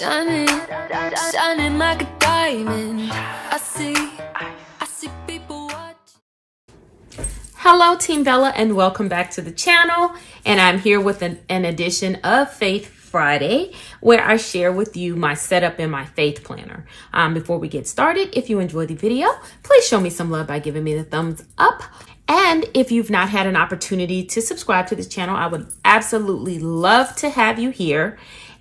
Shining, shining like a diamond. I see people watch. Hello Team Bella and welcome back to the channel, and I'm here with an edition of Faith Friday where I share with you my setup in my faith planner. Before we get started, if you enjoyed the video, please show me some love by giving me the thumbs up. And if you've not had an opportunity to subscribe to this channel, I would absolutely love to have you here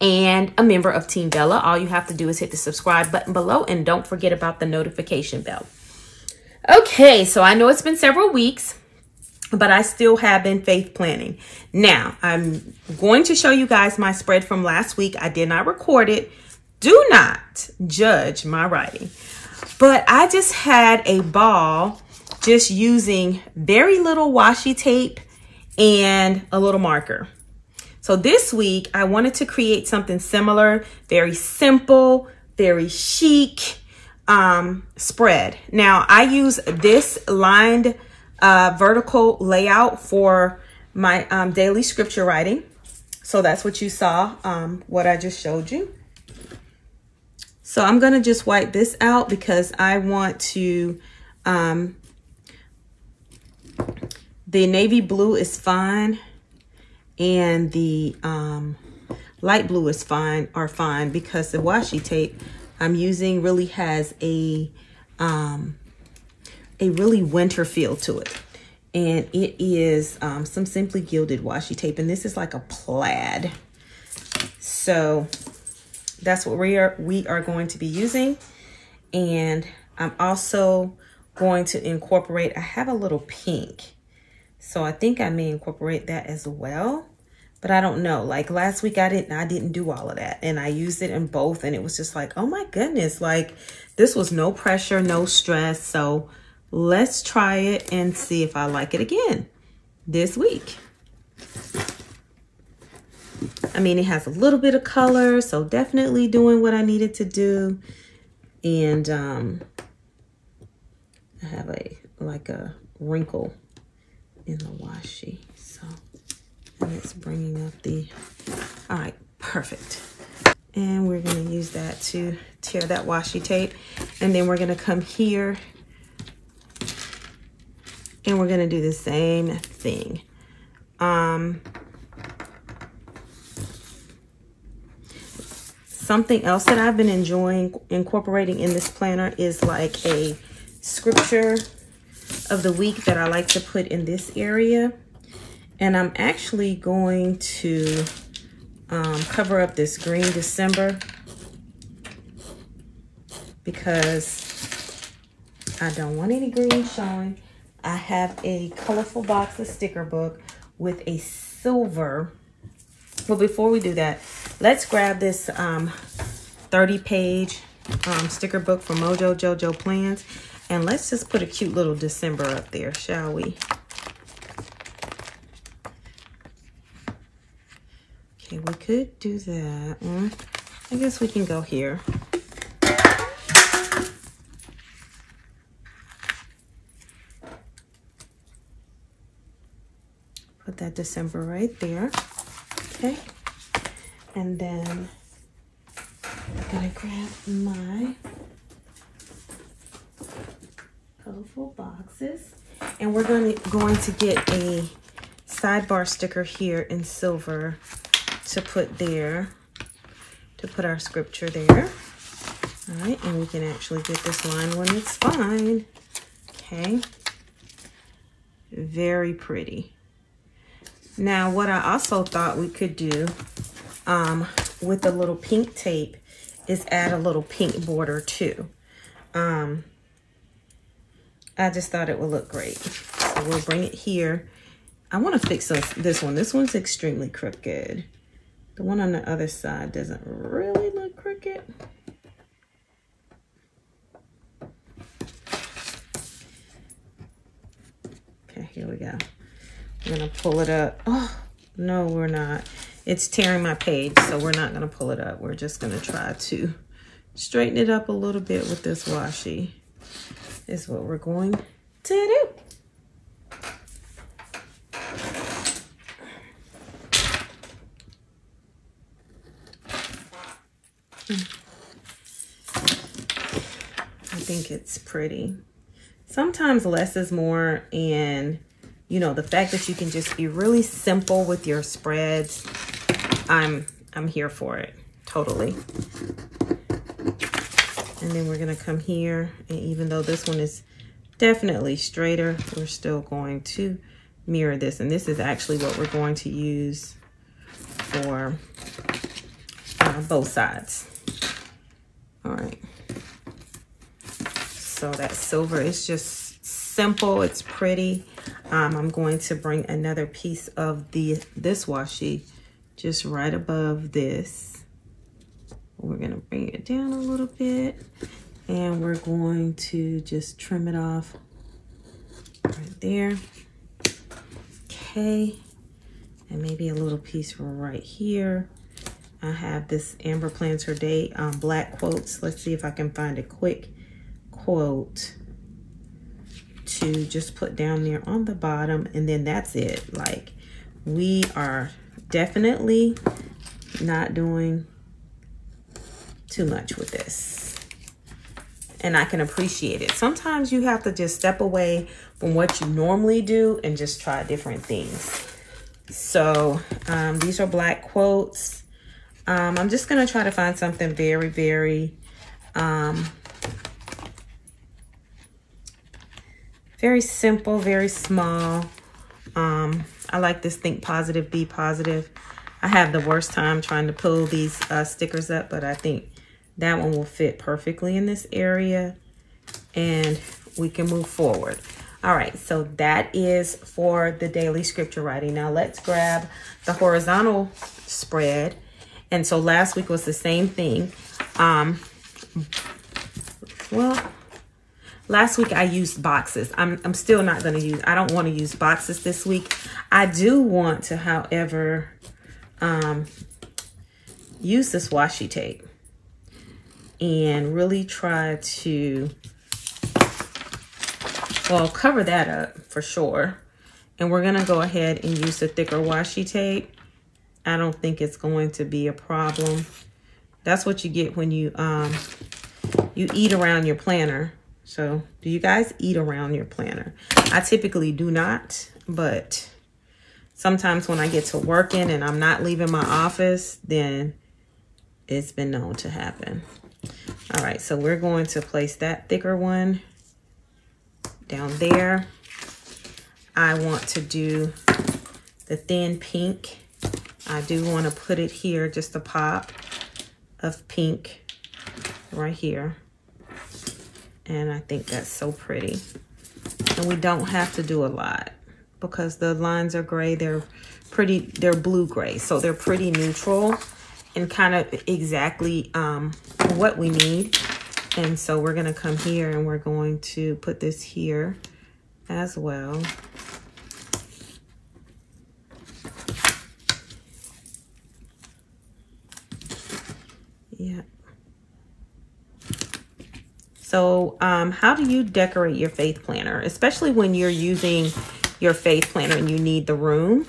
and a member of Team Bella. All you have to do is hit the subscribe button below and don't forget about the notification bell. Okay, so I know it's been several weeks, but I still have been faith planning. Now, I'm going to show you guys my spread from last week. I did not record it. Do not judge my writing. But I just had a ball just using very little washi tape and a little marker. So this week, I wanted to create something similar, very simple, very chic spread. Now, I use this lined vertical layout for my daily scripture writing. So that's what you saw, what I just showed you. So I'm going to just wipe this out because I want to, the navy blue is fine. And the light blue is fine because the washi tape I'm using really has a really winter feel to it. And it is some Simply Gilded washi tape, and this is like a plaid. So that's what we are going to be using. And I'm also going to incorporate, I have a little pink. So I think I may incorporate that as well, but I don't know. Like last week I didn't do all of that, and I used it in both, and it was just like, oh my goodness, like this was no pressure, no stress. So let's try it and see if I like it again this week. I mean, it has a little bit of color, so definitely doing what I needed to do. And I have like a wrinkle in the washi, so and it's bringing up the, all right, perfect. And we're going to use that to tear that washi tape, and then we're going to come here and we're going to do the same thing. Something else that I've been enjoying incorporating in this planner is like a scripture of the week that I like to put in this area. And I'm actually going to cover up this green December because I don't want any green showing. I have a colorful box of sticker book with a silver. Well, before we do that, let's grab this 30-page sticker book from Mojo Jojo Plans. And let's just put a cute little December up there, shall we? Okay, we could do that. I guess we can go here. Put that December right there. Okay. And then I'm gonna grab my colorful boxes, and we're going to get a sidebar sticker here in silver to put there, to put our scripture there. All right, and we can actually get this line when it's fine. Okay, very pretty. Now, what I also thought we could do with the little pink tape is add a little pink border too. I just thought it would look great. So we'll bring it here. I want to fix this one. This one's extremely crooked. The one on the other side doesn't really look crooked. Okay, here we go. I'm going to pull it up. Oh, no, we're not. It's tearing my page, so we're not going to pull it up. We're just going to try to straighten it up a little bit with this washi. Is what we're going to do. I think it's pretty. Sometimes less is more, and you know, the fact that you can just be really simple with your spreads, I'm here for it, totally. And then we're gonna come here, and even though this one is definitely straighter, we're still going to mirror this. And this is actually what we're going to use for both sides. All right. So that silver is just simple, it's pretty. I'm going to bring another piece of this washi just right above this. We're gonna bring it down a little bit, and we're going to just trim it off right there. Okay, and maybe a little piece right here. I have this Amber Planter Day black quotes. Let's see if I can find a quick quote to just put down there on the bottom, and then that's it. Like, we are definitely not doing too much with this, and I can appreciate it. Sometimes you have to just step away from what you normally do and just try different things. So these are black quotes. I'm just gonna try to find something very, very very simple, very small. I like this think positive, be positive. I have the worst time trying to pull these stickers up, but I think that one will fit perfectly in this area, and we can move forward. All right, so that is for the daily scripture writing. Now let's grab the horizontal spread. And so last week was the same thing. Well, last week I used boxes. I'm still not gonna use, I don't wanna use boxes this week. I do want to, however, use this washi tape and really try to, well, cover that up for sure. And we're gonna go ahead and use the thicker washi tape. I don't think it's going to be a problem. That's what you get when you eat around your planner. So do you guys eat around your planner? I typically do not, but sometimes when I get to working and I'm not leaving my office, then it's been known to happen. All right, so we're going to place that thicker one down there. I want to do the thin pink. I do want to put it here, just a pop of pink right here. And I think that's so pretty. And we don't have to do a lot because the lines are gray. They're pretty, they're blue gray. So they're pretty neutral and kind of exactly what we need. And so we're going to come here and we're going to put this here as well. Yeah. So how do you decorate your faith planner, especially when you're using your faith planner and you need the room?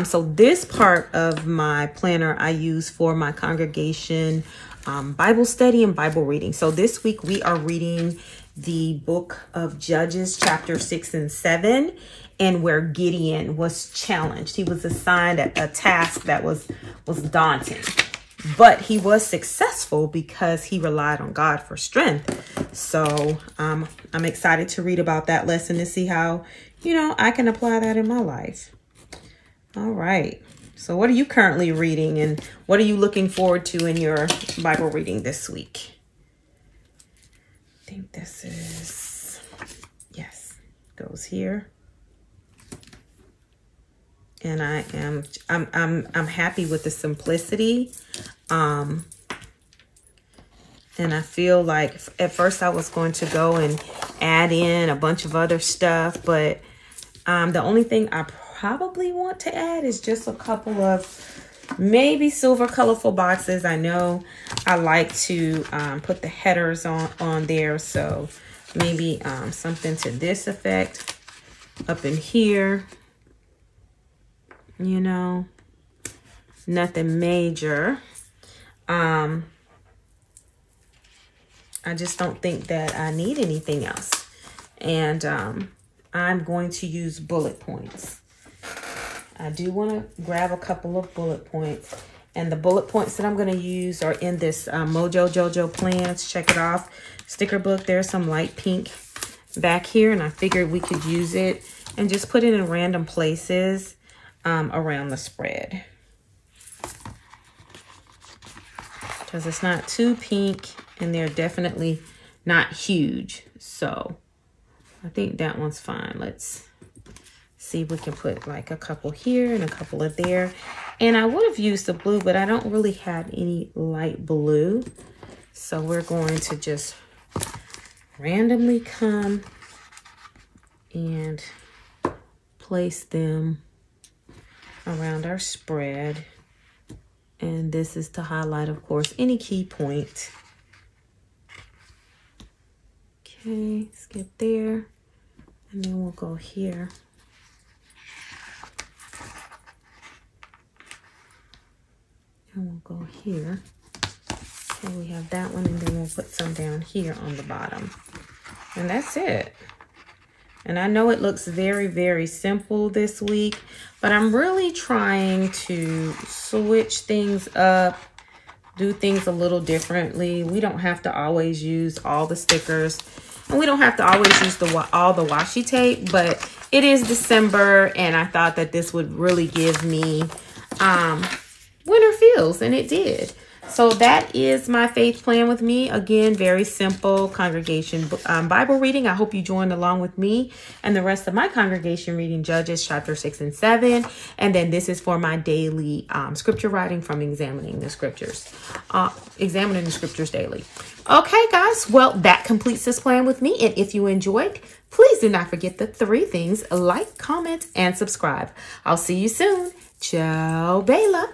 So this part of my planner I use for my congregation Bible study and Bible reading. So this week we are reading the book of Judges, chapter 6 and 7, and where Gideon was challenged. He was assigned a task that was daunting. But he was successful because he relied on God for strength. So I'm excited to read about that lesson to see how, you know, I can apply that in my life. All right. So what are you currently reading and what are you looking forward to in your Bible reading this week? I think this is, yes, goes here. And I'm happy with the simplicity. And I feel like at first I was going to go and add in a bunch of other stuff, but the only thing I probably want to add is just a couple of maybe silver colorful boxes. I know I like to put the headers on there, so maybe something to this effect up in here. You know, nothing major. I just don't think that I need anything else. And I'm going to use bullet points. I do want to grab a couple of bullet points. And the bullet points that I'm going to use are in this Mojo Jojo Plans. Check it off. Sticker book. There's some light pink back here. And I figured we could use it and just put it in random places around the spread. Because it's not too pink and they're definitely not huge. So I think that one's fine. Let's see if we can put like a couple here and a couple of there. And I would have used the blue, but I don't really have any light blue. So we're going to just randomly come and place them around our spread. And this is to highlight, of course, any key point. Okay, skip there. And then we'll go here. And we'll go here. Okay, we have that one, and then we'll put some down here on the bottom. And that's it. And I know it looks very, very simple this week, but I'm really trying to switch things up, do things a little differently. We don't have to always use all the stickers, and we don't have to always use all the washi tape, but it is December, and I thought that this would really give me winter feels, and it did. So that is my faith plan with me. Again, very simple congregation Bible reading. I hope you joined along with me and the rest of my congregation reading Judges chapter 6 and 7. And then this is for my daily scripture writing from examining the scriptures daily. Okay, guys. Well, that completes this plan with me. And if you enjoyed, please do not forget the 3 things: like, comment, and subscribe. I'll see you soon. Ciao, Bella.